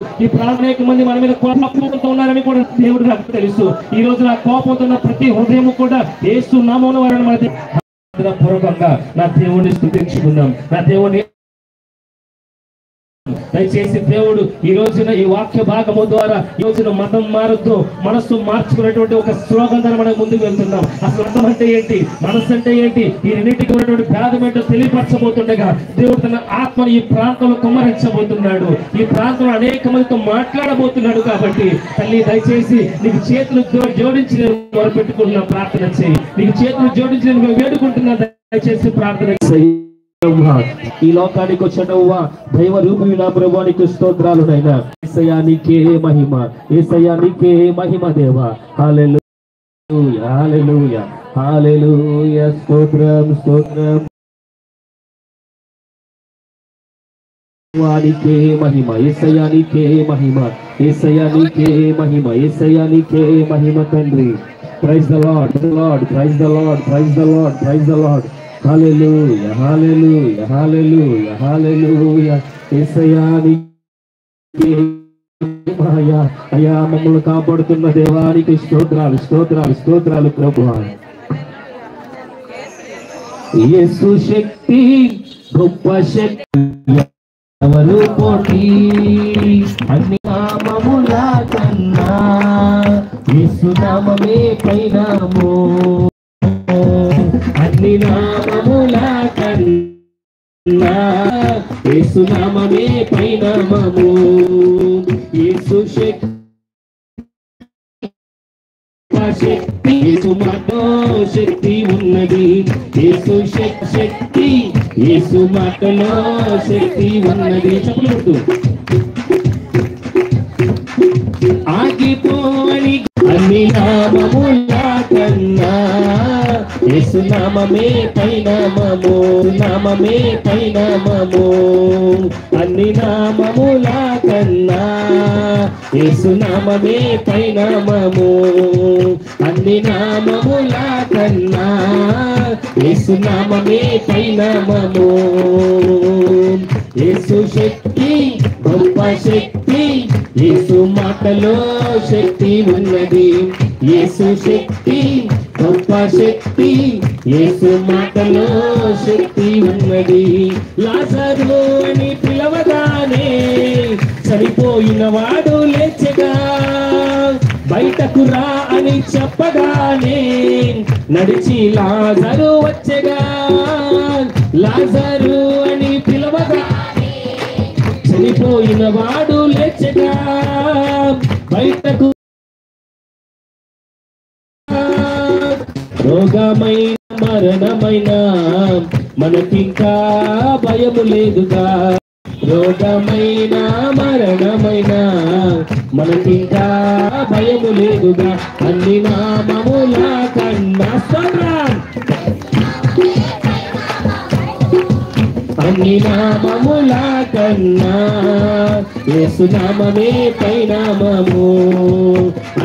ఈ ప్రాణానికి మంది మన మీద కోపంతో ఉన్నారని కూడా దేవుడు నాకు తెలుసు. ఈ రోజు నా కోపంతో ఉన్న ప్రతి హృదయం కూడా యేసు నామమున వారిని మన పూర్వకంగా నా దేవుడిని స్తుతించుకుందాం. నా దేవుడిని దయచేసి దేవుడు ఈ రోజున ఈ వాక్య భాగము ద్వారా ఈ రోజున మతం మారుతూ మనస్సు మార్చుకున్నటువంటి ఒక స్లోగంతో మనం ముందుకు వెళ్తున్నాం. అసలు మతం అంటే ఏంటి, మనస్సు అంటే ఏంటి, ఈ రెండింటికి ఉన్నటువంటి భేదం ఏంటో తెలియపరచబోతుండగా దేవుడు తన ఆత్మను ఈ ప్రాంతంలో కుమ్మరించబోతున్నాడు. ఈ ప్రాంతంలో అనేక మందితో మాట్లాడబోతున్నాడు. కాబట్టి తల్లి దయచేసి నీకు చేతులు జోడించి నేను మొదలుపెట్టుకుంటున్నా, ప్రార్థన చేయి. నీకు చేతులు జోడించి నేను వేడుకుంటున్నా, దయచేసి ప్రార్థన చేయి. ఈ లోకానికి వచ్చినవ్వా దైవ రూపమైన ప్రభువానికి స్తోత్రాలు నైనా. యేసయ్యా నీకే మహిమ, యేసయ్యా నీకే మహిమ దేవా. హల్లెలూయా హల్లెలూయా హల్లెలూయా. స్తోత్రం స్తోత్రం. నీకే మహిమ, యేసయ్యా నీకే మహిమ, యేసయ్యా నీకే మహిమ, యేసయ్యా నీకే మహిమ తండ్రి. Praise the lord, praise the lord, praise the lord, praise the lord. Hallelujah hallelujah hallelujah hallelujah. యేసయ్యా నీకే మహిమ. అయ్యా మమ్మల్ని కాపాడుతున్న దేవానికి స్తోత్రాలు స్తోత్రాలు స్తోత్రాలు ప్రభువా. యేసు శక్తి గొప్ప శక్తి, ఎవరు పోటీ అన్ని నామముల కన్నా యేసు నామమే పైనాము. అన్ని నామముల కన్నా యేసు నామమే పైనామము. యేసు శక్తి, యేసు మాటలో శక్తి ఉన్నది. యేసు శక్తి, యేసు మాటలో శక్తి ఉన్నది. చెప్పలేదు ఆగిపోని అన్ని నామముల కన్నా యేసు నామమే పైనామము. నామమే పైనామము. అన్ని నామముల కన్నా యేసు నామమే పైనామము. అన్ని నామముల కన్నా యేసు నామమే పైనామము. యేసు శక్తి గొప్ప శక్తి, యేసు మాటలో శక్తి ఉన్నది. యేసు శక్తి గొప్ప శక్తి, యేసు మాటలో శక్తి ఉన్నది. లాజరు అని పిలవగానే చనిపోయిన వాడు లేచగా, బయటకు రా అని చెప్పగానే నడిచి లాజరు వచ్చగా. లాజరు అని పిలవగానే చనిపోయిన వాడు లేచగా, బయటకు రోగమైన మరణమైన మనకింకా భయము లేదుగా. రోగమైన మరణమైన మనకింకా భయము లేదుగా. అన్ని నామముల కన్నా అన్ని నామముల కన్నా యేసు నామమే పైనామము.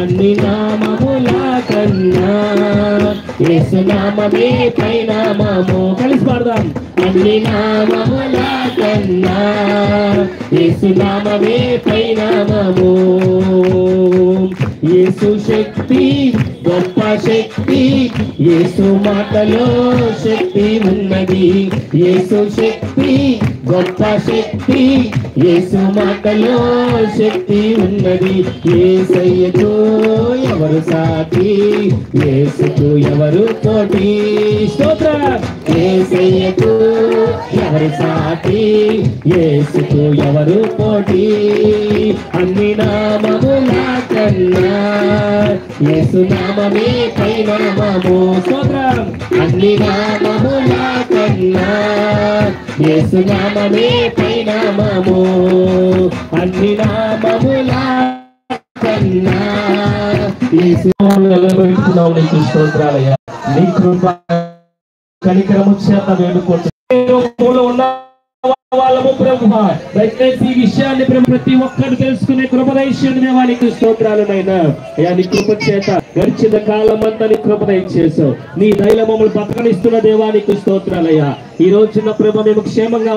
అన్ని నామముల కన్నా యేసు నామమే పైనామము. కలిసి పాడదాం. అన్ని నామముల కన్నా యేసు నామమే పైనామము. యేసు శక్తి గొప్ప శక్తి, యేసు మాటలో శక్తి ఉన్నది. యేసు శక్తి గొప్ప శక్తి, యేసు మాటలో శక్తి ఉన్నది. యేసయ్యకు ఎవరు సాటి, యేసుకు ఎవరు తోటి. స్తోత్రం. యేసయ్యకు ఎవరు సాటి, యేసుకు ఎవరు పోటీ. అన్ని నామముల కన్నా యేసు నామమే పైనామము. స్తోత్రం. అన్ని నామముల కన్నా యేసు నామమే పైనామము. అన్ని నామముల కన్నా యేసు నిలబెట్టుకున్నావు. నీకు స్తోత్రాలయ్యా. నీ కృప కనికరము చేత వేడుకుంటున్నా వాళ్ళము ప్రభువా. దయచేసి ఈ విషయాన్ని ప్రతి ఒక్కరు తెలుసుకునే కృప దయచేయండి దేవానికి స్తోత్రాలు నైనా. అయ్యా నీ కృప చేత గడిచిన కాలం అంతా నీ కృప దయచేసావు. నీ దయలో మమ్మల్ని బతకనిస్తున్న దేవానికి స్తోత్రాలయ్యా. ఈ రోజున ప్రభు మేము క్షేమంగా